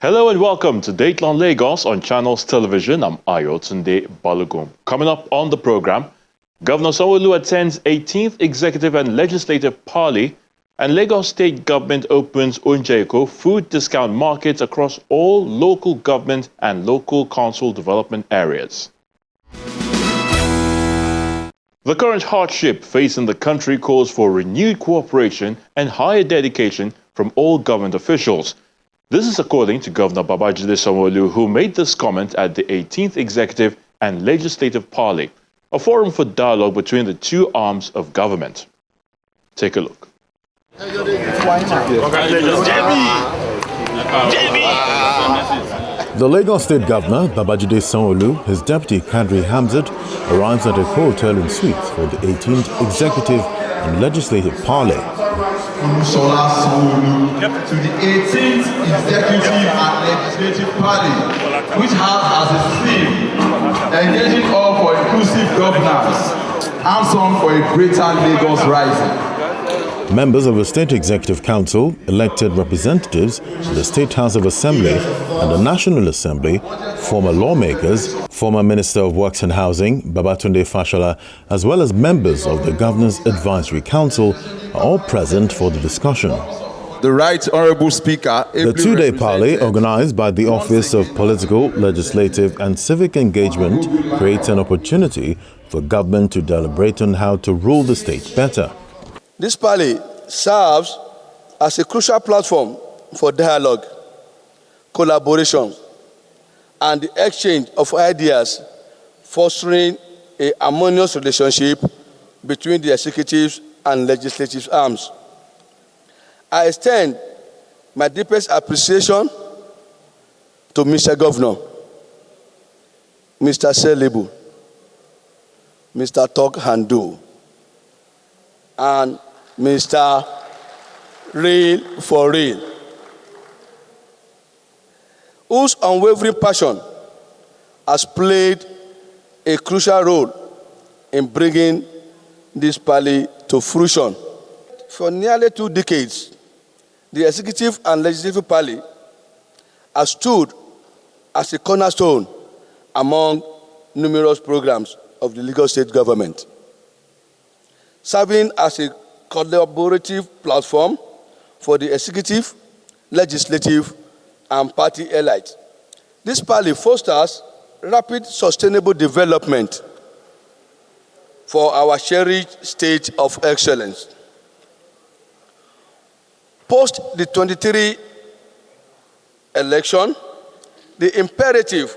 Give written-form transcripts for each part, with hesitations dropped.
Hello and welcome to Dateline Lagos on Channels Television. I'm Ayotunde Balogun. Coming up on the program, Governor Sanwo-Olu attends 18th Executive and Legislative Parley, and Lagos State Government opens Ounje food discount markets across all local government and local council development areas. The current hardship facing the country calls for renewed cooperation and higher dedication from all government officials. This is according to Governor Babajide Sanwo-Olu, who made this comment at the 18th Executive and Legislative Parley, a forum for dialogue between the two arms of government. Take a look. The Lagos State Governor, Babajide Sanwo-Olu, his deputy, Kadri Hamzat, arrives at a hotel and suites for the 18th Executive and Legislative Parley. To the 18th Executive and Legislative Party, which has as a theme, engaging all for inclusive governance, hands-on for a greater Lagos rising. Members of the State Executive Council, elected representatives in the State House of Assembly and the National Assembly, former lawmakers, former Minister of Works and Housing, Babatunde Fashola, as well as members of the Governor's Advisory Council are all present for the discussion. The Right Honourable Speaker. The two-day parley, organized by the Office of Political, Legislative and Civic Engagement, creates an opportunity for government to deliberate on how to rule the state better. This parley serves as a crucial platform for dialogue, collaboration, and the exchange of ideas, fostering a harmonious relationship between the executive and legislative arms. I extend my deepest appreciation to Mr. Governor, Mr. Selibu, Mr. Tok Hando, and Mr. Real for Real, whose unwavering passion has played a crucial role in bringing this parley to fruition. For nearly 2 decades, the Executive and Legislative Parley has stood as a cornerstone among numerous programs of the Lagos State government, serving as a collaborative platform for the executive, legislative, and party elites. This parley fosters rapid, sustainable development for our cherished state of excellence. Post the 23 election, the imperative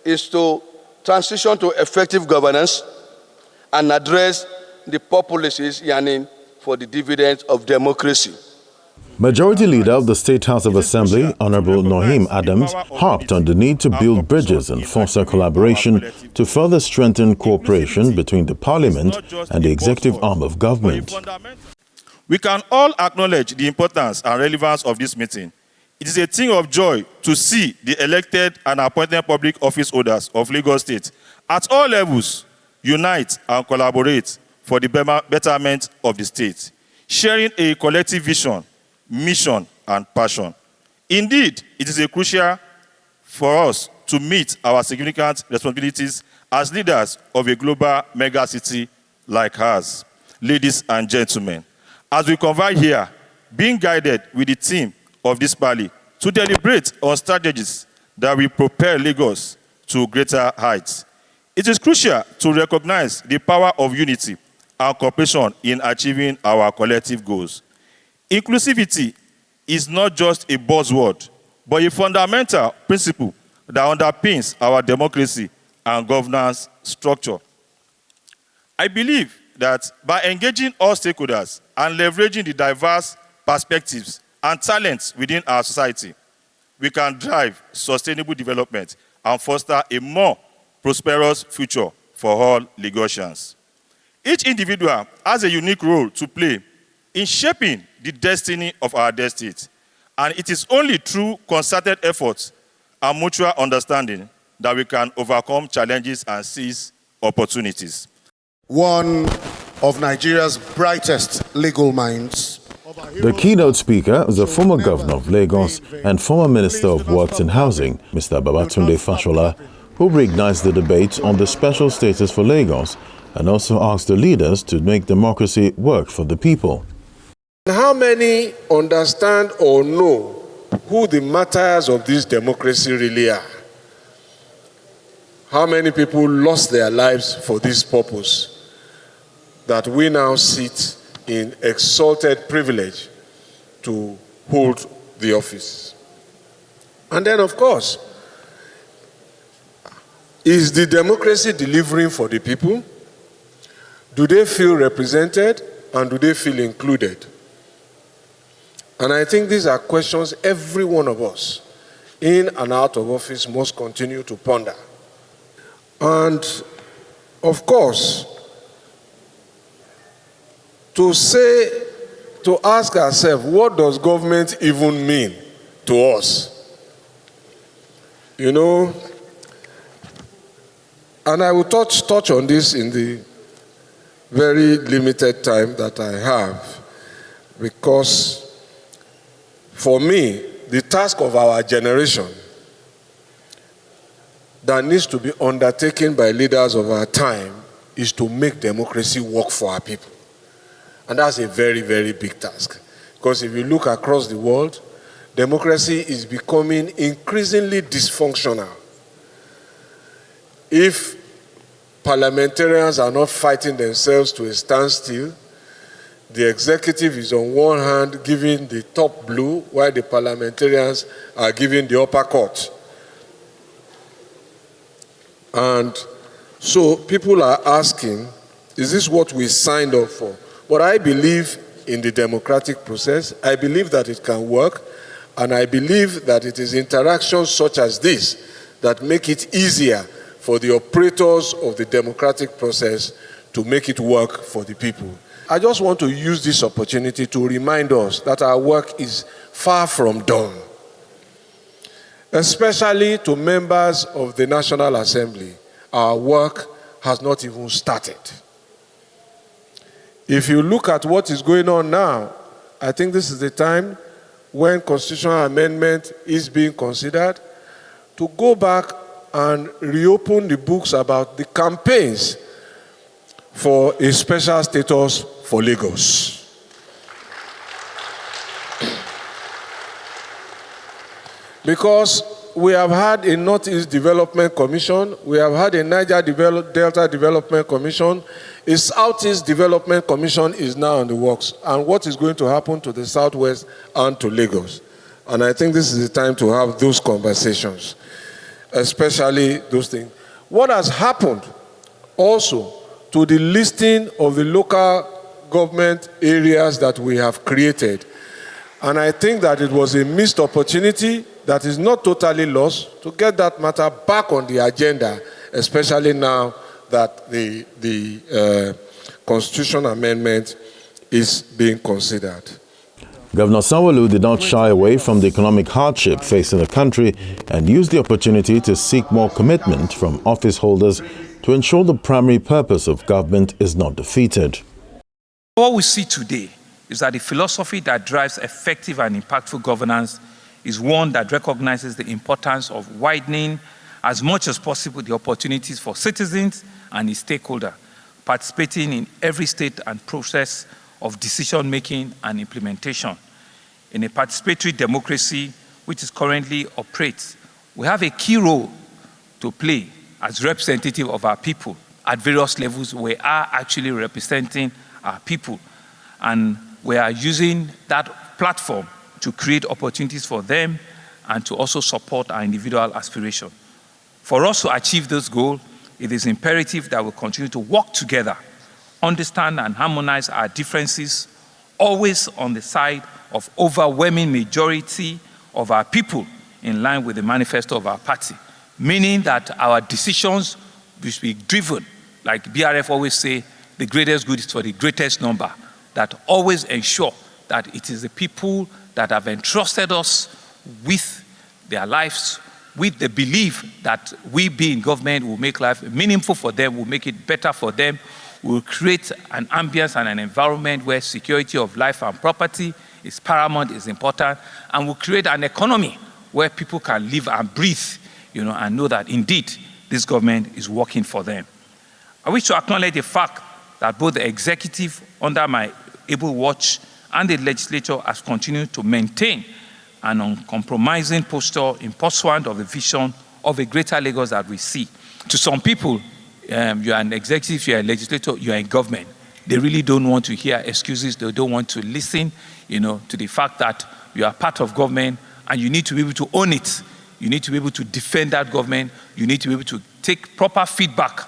is to transition to effective governance and address the populace's yearning for the dividends of democracy. Majority Leader of the State House of Assembly, Honorable Nohim Adams, harped on the need to build bridges and foster collaboration to further strengthen cooperation between the Parliament and the executive arm of government. We can all acknowledge the importance and relevance of this meeting. It is a thing of joy to see the elected and appointed public office holders of Lagos State at all levels unite and collaborate for the betterment of the state, sharing a collective vision, mission, and passion. Indeed, it is crucial for us to meet our significant responsibilities as leaders of a global megacity like ours. Ladies and gentlemen, as we convene here, being guided with the theme of this parley to deliberate on strategies that will propel Lagos to greater heights, it is crucial to recognize the power of unity and cooperation in achieving our collective goals. Inclusivity is not just a buzzword, but a fundamental principle that underpins our democracy and governance structure. I believe that by engaging all stakeholders and leveraging the diverse perspectives and talents within our society, we can drive sustainable development and foster a more prosperous future for all Lagosians. Each individual has a unique role to play in shaping the destiny of our state, and it is only through concerted efforts and mutual understanding that we can overcome challenges and seize opportunities. One of Nigeria's brightest legal minds, The keynote speaker was the former governor of Lagos and former Minister of Works and Housing, Mr. Babatunde Fashola, who recognized the debate on the special status for Lagos and also asked the leaders to make democracy work for the people. How many understand or know who the martyrs of this democracy really are? How many people lost their lives for this purpose that we now sit in exalted privilege to hold the office? And then, of course, is the democracy delivering for the people? Do they feel represented and do they feel included? And I think these are questions every one of us in and out of office must continue to ponder. And of course, to ask ourselves, what does government even mean to us? You know, and I will touch on this in the very limited time that I have, because for me, the task of our generation that needs to be undertaken by leaders of our time is to make democracy work for our people. And that's a very, very big task. Because if you look across the world, democracy is becoming increasingly dysfunctional. If parliamentarians are not fighting themselves to a standstill, the executive is on one hand giving the top blue while the parliamentarians are giving the upper cut. And so people are asking, is this what we signed up for? But I believe in the democratic process. I believe that it can work. And I believe that it is interactions such as this that make it easier for the operators of the democratic process to make it work for the people. I just want to use this opportunity to remind us that our work is far from done, especially to members of the National Assembly. Our work has not even started. If you look at what is going on now, I think this is the time when constitutional amendment is being considered to go back and reopen the books about the campaigns for a special status for Lagos. Because we have had a Northeast Development Commission, we have had a Niger Delta Development Commission, a Southeast Development Commission is now in the works. And what is going to happen to the Southwest and to Lagos? And I think this is the time to have those conversations, especially those things. What has happened also to the listing of the local government areas that we have created? And I think that it was a missed opportunity that is not totally lost to get that matter back on the agenda, especially now that the constitution amendment is being considered. Governor Sanwo-Olu did not shy away from the economic hardship facing the country and used the opportunity to seek more commitment from office holders to ensure the primary purpose of government is not defeated. What we see today is that the philosophy that drives effective and impactful governance is one that recognizes the importance of widening as much as possible the opportunities for citizens and its stakeholders, participating in every state and process of decision-making and implementation. In a participatory democracy which is currently operates, we have a key role to play as representative of our people at various levels. We are actually representing our people, and we are using that platform to create opportunities for them and to also support our individual aspiration. For us to achieve this goal, it is imperative that we continue to work together, understand and harmonize our differences, always on the side of overwhelming majority of our people in line with the manifesto of our party, meaning that our decisions will be driven, like BRF always say, the greatest good is for the greatest number, that always ensure that it is the people that have entrusted us with their lives, with the belief that we being government will make life meaningful for them, will make it better for them, We'll create an ambience and an environment where security of life and property is paramount, is important, and we'll create an economy where people can live and breathe, and know that indeed this government is working for them. I wish to acknowledge the fact that both the executive under my able watch and the legislature has continued to maintain an uncompromising posture in pursuit of the vision of a greater Lagos that we see. To some people, you are an executive, you are a legislator, you are in government. They really don't want to hear excuses. They don't want to listen, to the fact that you are part of government and you need to be able to own it. You need to be able to defend that government. You need to be able to take proper feedback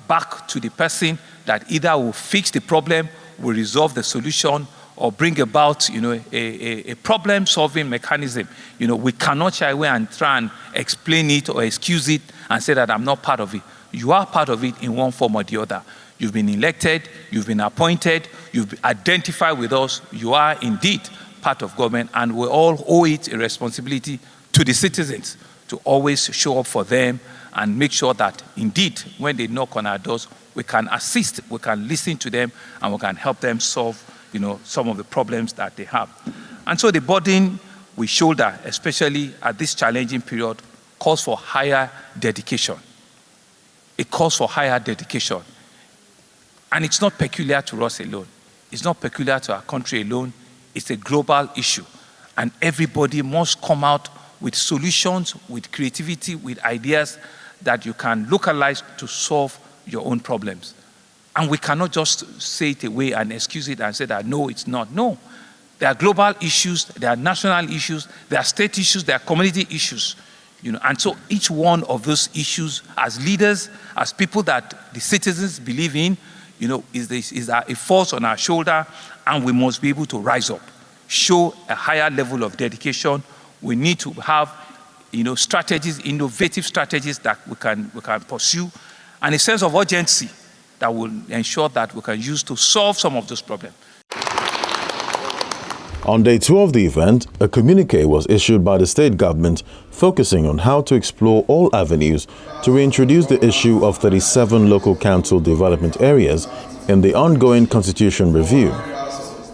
back to the person that either will fix the problem, will resolve the solution, or bring about, a problem-solving mechanism. We cannot shy away and try and explain it or excuse it and say that I'm not part of it. You are part of it in one form or the other. You've been elected, you've been appointed, you've identified with us, you are indeed part of government, and we all owe it a responsibility to the citizens to always show up for them and make sure that indeed, when they knock on our doors, we can assist, we can listen to them, and we can help them solve some of the problems that they have. And so the burden we shoulder, especially at this challenging period, calls for higher dedication. It calls for higher dedication. And it's not peculiar to us alone. It's not peculiar to our country alone. It's a global issue. And everybody must come out with solutions, with creativity, with ideas that you can localize to solve your own problems. And we cannot just say it away and excuse it and say that, no, it's not. No. There are global issues, there are national issues, there are state issues, there are community issues. And so each one of those issues, as leaders, as people that the citizens believe in, is a force on our shoulder, and we must be able to rise up, show a higher level of dedication. We need to have, strategies, innovative strategies that we can pursue, and a sense of urgency that will ensure that we can use to solve some of those problems. On day 2 of the event, a communique was issued by the state government focusing on how to explore all avenues to reintroduce the issue of 37 local council development areas in the ongoing constitution review.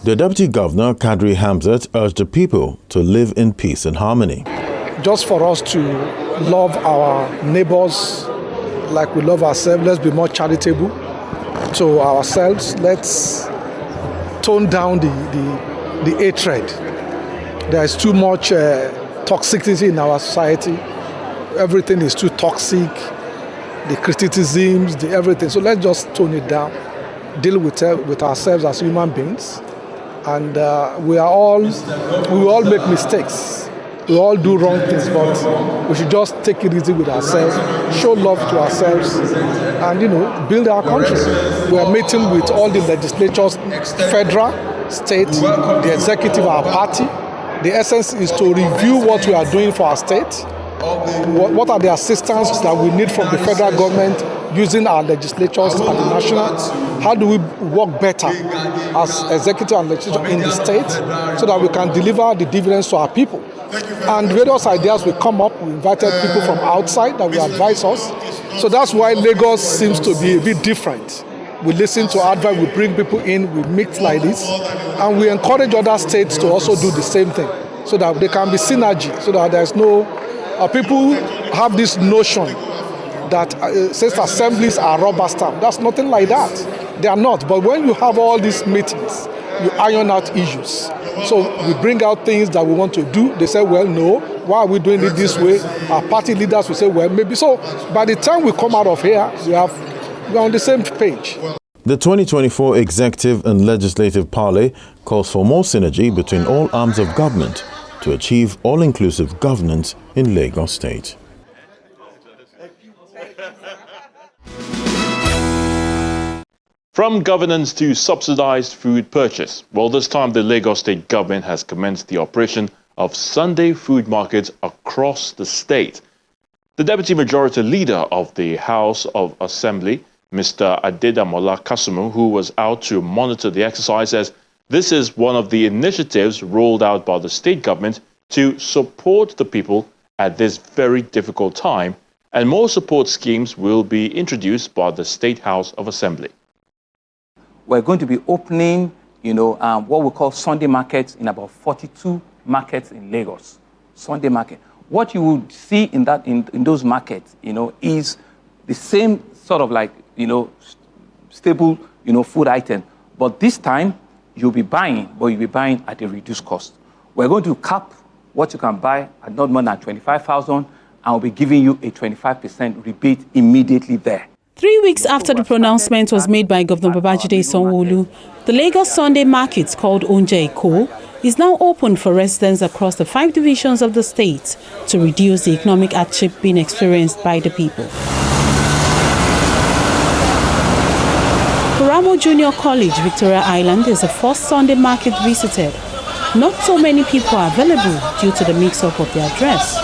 The Deputy Governor, Kadri Hamzat, urged the people to live in peace and harmony. Just for us to love our neighbors like we love ourselves, let's be more charitable to ourselves. Let's tone down the hatred. There is too much toxicity in our society. Everything is too toxic. The criticisms, the everything. So let's just tone it down. Deal with ourselves as human beings. And we all make mistakes. We all do wrong things, but we should just take it easy with ourselves, show love to ourselves, and build our country. We are meeting with all the legislatures, federal, state, the executive, our party. The essence is to review what we are doing for our state. What are the assistance that we need from the federal government using our legislatures at the national? How do we work better as executive and legislature in the state so that we can deliver the dividends to our people? And various ideas will come up. We invited people from outside that will advise us. So that's why Lagos seems to be a bit different. We listen to advice, we bring people in, we mix like this, and we encourage other states to also do the same thing so that there can be synergy, so that there's no... people have this notion that says assemblies are rubber stamp. That's nothing like that. They are not. But when you have all these meetings, you iron out issues. So we bring out things that we want to do. They say, well, no, why are we doing it this way? Our party leaders will say, well, maybe. So by the time we come out of here, we're on the same page. The 2024 Executive and Legislative Parley calls for more synergy between all arms of government to achieve all-inclusive governance in Lagos State. From governance to subsidized food purchase. Well, this time the Lagos State government has commenced the operation of Sunday food markets across the state. The Deputy Majority Leader of the House of Assembly, Mr. Adedamola Kasumu, who was out to monitor the exercise, says this is one of the initiatives rolled out by the state government to support the people at this very difficult time, and more support schemes will be introduced by the State House of Assembly. We're going to be opening, what we call Sunday markets in about 42 markets in Lagos. Sunday market. What you would see in those markets, is the same sort of stable, food item. But this time, you'll be buying at a reduced cost. We're going to cap what you can buy at not more than 25,000, and we'll be giving you a 25% rebate immediately there. 3 weeks after the pronouncement was made by Governor Babajide Sanwo-Olu, the Lagos Sunday market, called Ounje, is now open for residents across the 5 divisions of the state to reduce the economic hardship being experienced by the people. Kuramo Junior College, Victoria Island, is the first Sunday market visited. Not so many people are available due to the mix-up of their dress.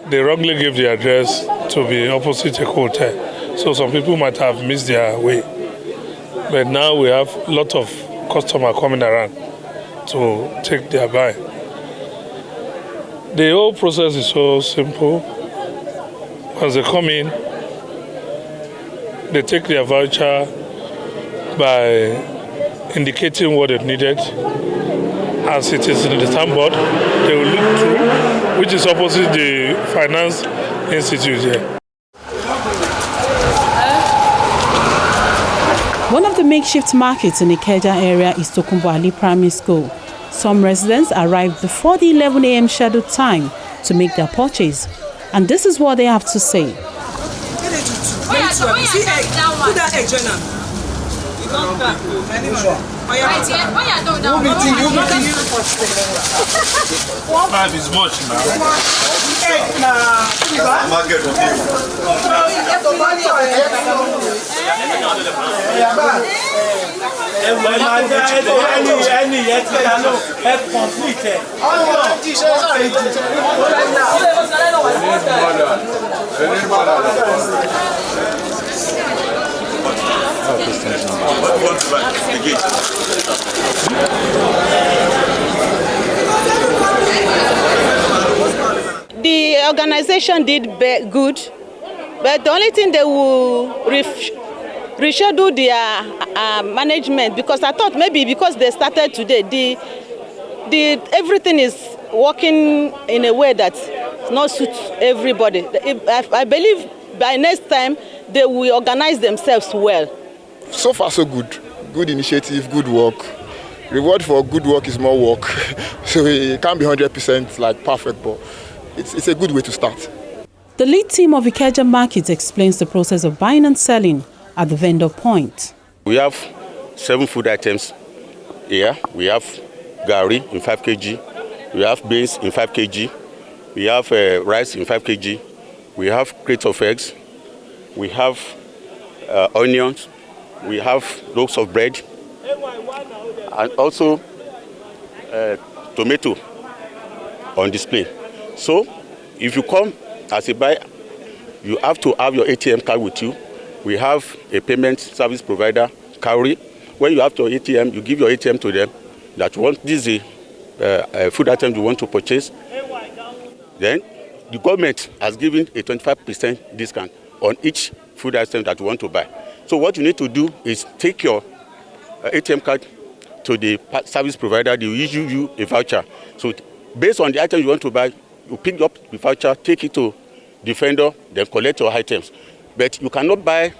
They wrongly gave the address to be opposite a hotel, so some people might have missed their way. But now we have a lot of customers coming around to take their buy. The whole process is so simple. Once they come in, they take their voucher by indicating what they needed. As it is in the stamp-board, they will look through, which is opposite the finance institute here. One of the makeshift markets in the Ikeja area is Tokunbo Ali Primary School. Some residents arrived before the 11 a.m. scheduled time to make their purchase, and this is what they have to say. Five is much now. The organization did good, but the only thing they will reschedule their management, because I thought maybe because they started today, everything is working in a way that not suits everybody. I believe by next time they will organize themselves well. So far so good. Good initiative, good work. Reward for good work is more work. So it can't be 100% like perfect, but it's a good way to start. The lead team of Ikeja Market explains the process of buying and selling at the vendor point. We have 7 food items here. We have gari in 5 kg. We have beans in 5 kg. We have rice in 5 kg. We have crates of eggs. We have onions. We have loaves of bread. And also tomato on display. So if you come as a buyer, you have to have your ATM card with you. We have a payment service provider, Kauri. When you have your ATM, you give your ATM to them that this is a food item you want to purchase. Then the government has given a 25% discount on each food item that you want to buy. So what you need to do is take your ATM card to the service provider. They will issue you a voucher. So based on the item you want to buy, you pick up the voucher, take it to the vendor, then collect your items. But you cannot buy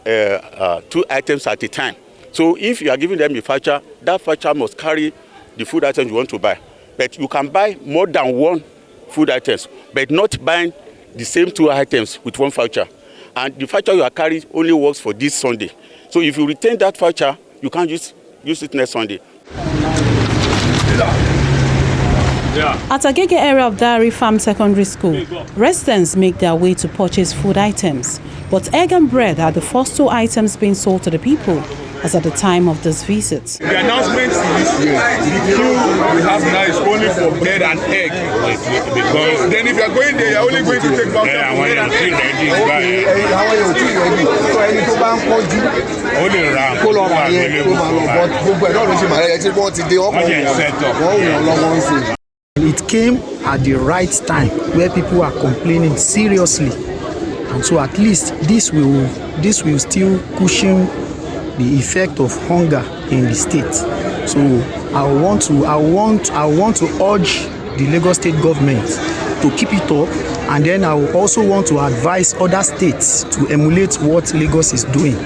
2 items at a time. So if you are giving them a voucher, that voucher must carry the food items you want to buy. But you can buy more than 1 food items, but not buying the same 2 items with 1 voucher. And the voucher you are carrying only works for this Sunday. So if you retain that voucher, you can't use it next Sunday. At Agege area of Diary Farm Secondary School, residents make their way to purchase food items. But egg and bread are the first 2 items being sold to the people. as at the time of this visit. The announcement is the queue we have now is only for bread and egg. Because then if you are going there, you are only going to take back bread and egg. It came at the right time where people are complaining seriously, and so at least this will still cushion the effect of hunger in the state. So I want to urge the Lagos State government to keep it up, and then I will also want to advise other states to emulate what Lagos is doing.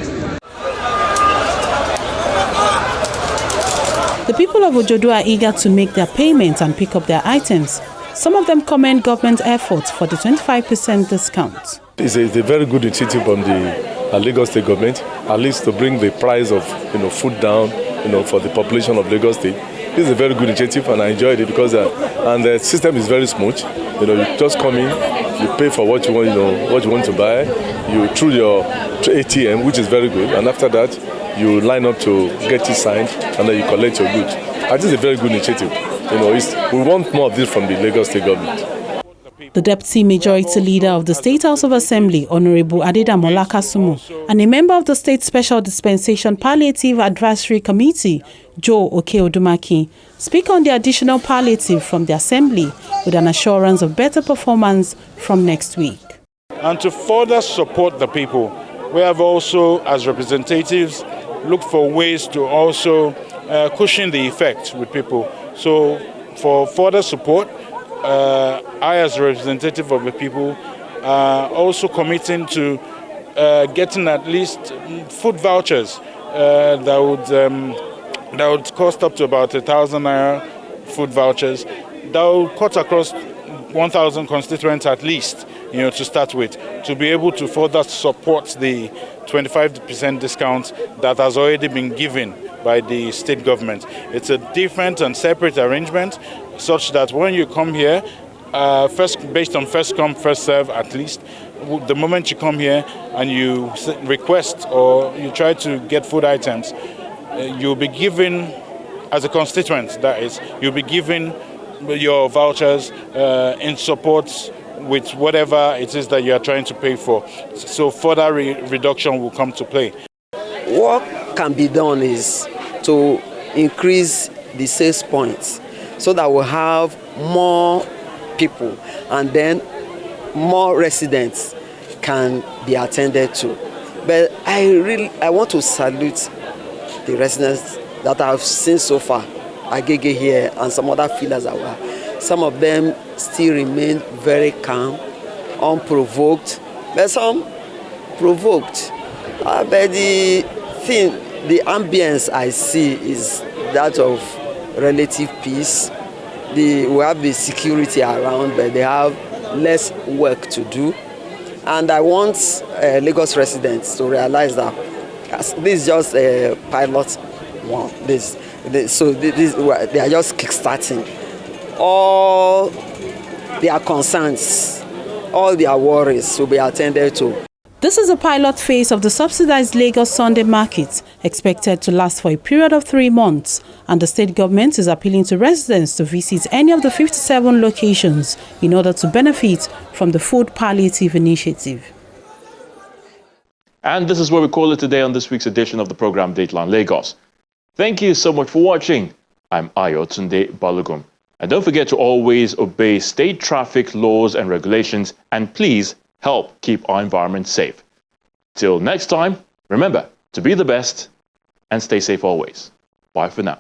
The people of Ojodo are eager to make their payments and pick up their items. Some of them commend government efforts for the 25% discount. It's a very good initiative from the Lagos State government, at least to bring the price of food down, for the population of Lagos State. This is a very good initiative, and I enjoyed it because and the system is very smooth. You just come in, you pay for what you want, what you want to buy, you through your ATM, which is very good, and after that you line up to get it signed, and then you collect your goods. I think it's a very good initiative. We want more of this from the Lagos State government. The Deputy Majority Leader of the State House of Assembly, Honorable Adedamola Kasumu, and a member of the State Special Dispensation Palliative Advisory Committee, Joe Okeodumaki, speak on the additional palliative from the Assembly with an assurance of better performance from next week. And to further support the people, we have also, as representatives, looked for ways to also cushion the effect with people. So for further support, I, as a representative of the people, also committing to getting at least food vouchers that would cost up to about 1,000 naira food vouchers. That will cut across 1,000 constituents at least, to start with, to be able to further support the 25% discount that has already been given by the state government. It's a different and separate arrangement, such that when you come here, based on first come, first serve at least, the moment you come here and you request or you try to get food items, you'll be given, as a constituent that is, you'll be given your vouchers in support with whatever it is that you are trying to pay for. So further reduction will come to play. What can be done is to increase the sales points so that we'll have more people and then more residents can be attended to. But I want to salute the residents that I've seen so far, Agege here and some other fillers as well. Some of them still remain very calm, unprovoked, but some provoked. But the ambience I see is that of relative peace. We have the security around, but they have less work to do. And I want Lagos residents to realize that this is just a pilot one. They are just kickstarting. All their concerns, all their worries will be attended to. This is a pilot phase of the subsidized Lagos Sunday market, expected to last for a period of 3 months, and the state government is appealing to residents to visit any of the 57 locations in order to benefit from the food palliative initiative. And this is where we call it today on this week's edition of the program Dateline Lagos. Thank you so much for watching. I'm Ayotunde Balogun. And don't forget to always obey state traffic laws and regulations, and please help keep our environment safe. Till next time, remember to be the best and stay safe always. Bye for now.